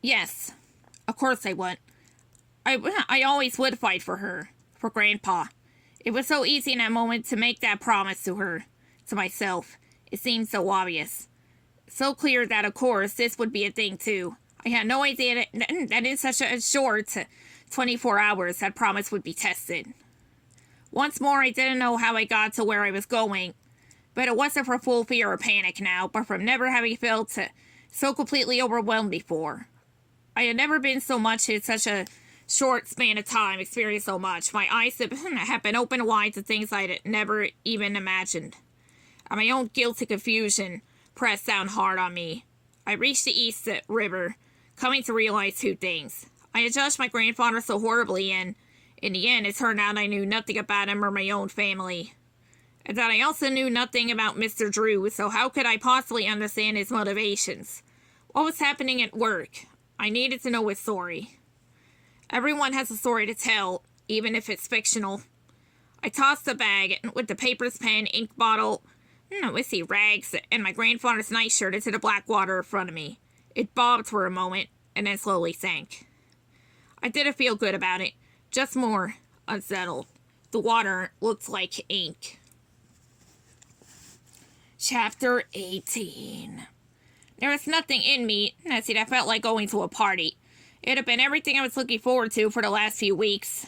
Yes, of course I would. I always would fight for her, for Grandpa. It was so easy in that moment to make that promise to her, to myself. It seemed so obvious. So clear that, of course, this would be a thing, too. I had no idea that in such a short 24 hours that promise would be tested. Once more, I didn't know how I got to where I was going, but it wasn't from full fear or panic now, but from never having felt so completely overwhelmed before. I had never been so much in such a short span of time, experienced so much. My eyes have been open wide to things I'd never even imagined. And my own guilty confusion pressed down hard on me. I reached the East River, coming to realize two things. I had judged my grandfather so horribly, and in the end, it turned out I knew nothing about him or my own family. And that I also knew nothing about Mr. Drew, so how could I possibly understand his motivations? What was happening at work? I needed to know his story. Everyone has a story to tell, even if it's fictional. I tossed the bag with the papers, pen, ink bottle, rags, and my grandfather's nightshirt into the black water in front of me. It bobbed for a moment, and then slowly sank. I didn't feel good about it, just more unsettled. The water looked like ink. Chapter 18. There was nothing in me that felt like going to a party. It had been everything I was looking forward to for the last few weeks.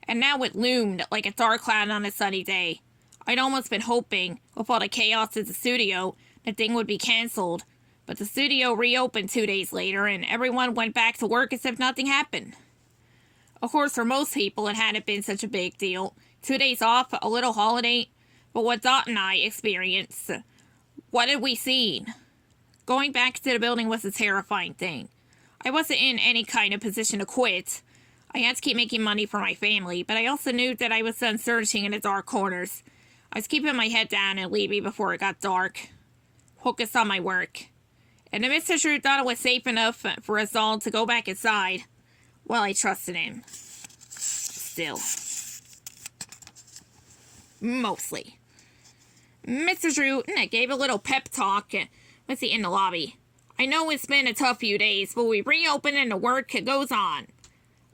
And now it loomed like a dark cloud on a sunny day. I'd almost been hoping, with all the chaos at the studio, the thing would be cancelled. But the studio reopened 2 days later, and everyone went back to work as if nothing happened. Of course, for most people, it hadn't been such a big deal. 2 days off, a little holiday. But what Dot and I experienced, what had we seen? Going back to the building was a terrifying thing. I wasn't in any kind of position to quit. I had to keep making money for my family, but I also knew that I was done searching in the dark corners. I was keeping my head down and leaving before it got dark. Focused on my work. And the Mr. Drew thought it was safe enough for us all to go back inside. Well, I trusted him. Still. Mostly. Mr. Drew gave a little pep talk in the lobby. I know it's been a tough few days, but we reopen and the work goes on.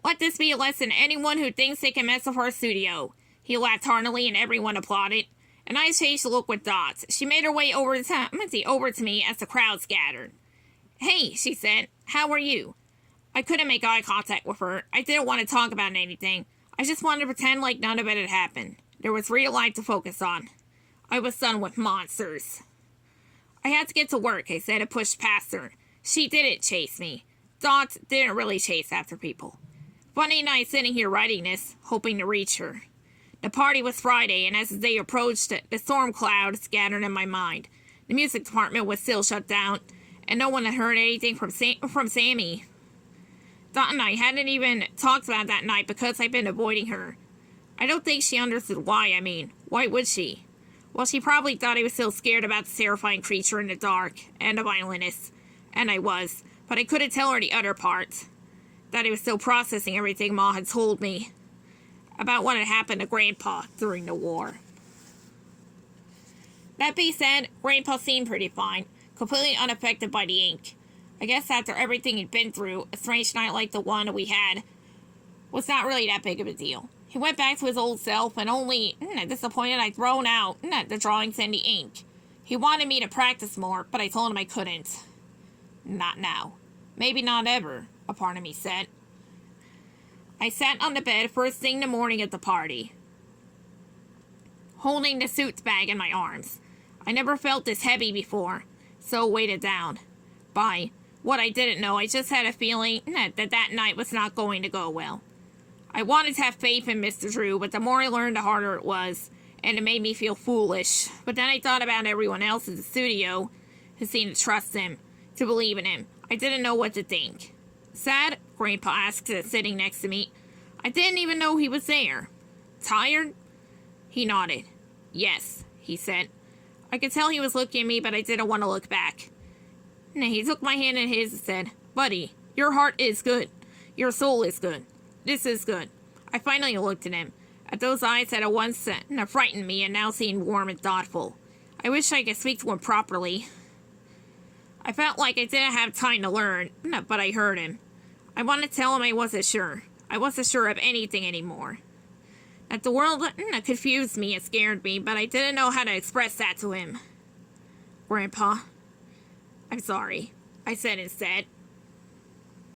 Let this be a lesson to anyone who thinks they can mess with our studio. He laughed heartily and everyone applauded. And I changed to look with Dot. She made her way over to me as the crowd scattered. Hey, she said, how are you? I couldn't make eye contact with her. I didn't want to talk about anything. I just wanted to pretend like none of it had happened. There was real life to focus on. I was done with monsters. I had to get to work, I said, and pushed past her. She didn't chase me. Dot didn't really chase after people. Funny night sitting here writing this, hoping to reach her. The party was Friday, and as the day approached, the storm clouds gathered in my mind. The music department was still shut down, and no one had heard anything from Sammy. Dot and I hadn't even talked about that night because I'd been avoiding her. I don't think she understood why. Why would she? Well, she probably thought I was still scared about the terrifying creature in the dark, and the violinist. And I was, but I couldn't tell her the other part. That I was still processing everything Ma had told me about what had happened to Grandpa during the war. That being said, Grandpa seemed pretty fine, completely unaffected by the ink. I guess after everything he'd been through, a strange night like the one we had was not really that big of a deal. He went back to his old self and only disappointed I'd thrown out the drawings and the ink. He wanted me to practice more, but I told him I couldn't. Not now. Maybe not ever, a part of me said. I sat on the bed first thing in the morning at the party, holding the suit bag in my arms. I never felt this heavy before, so weighted down by what I didn't know. I just had a feeling that night was not going to go well. I wanted to have faith in Mr. Drew, but the more I learned, the harder it was, and it made me feel foolish. But then I thought about everyone else in the studio who seemed to trust him, to believe in him. I didn't know what to think. Sad? Grandpa asked, sitting next to me. I didn't even know he was there. Tired? He nodded. Yes, he said. I could tell he was looking at me, but I didn't want to look back. He took my hand in his and said, Buddy, your heart is good. Your soul is good. This is good. I finally looked at him, at those eyes that had once frightened me and now seemed warm and thoughtful. I wish I could speak to him properly. I felt like I didn't have time to learn, but I heard him. I wanted to tell him I wasn't sure. I wasn't sure of anything anymore. That the world confused me and scared me, but I didn't know how to express that to him. Grandpa, I'm sorry, I said instead.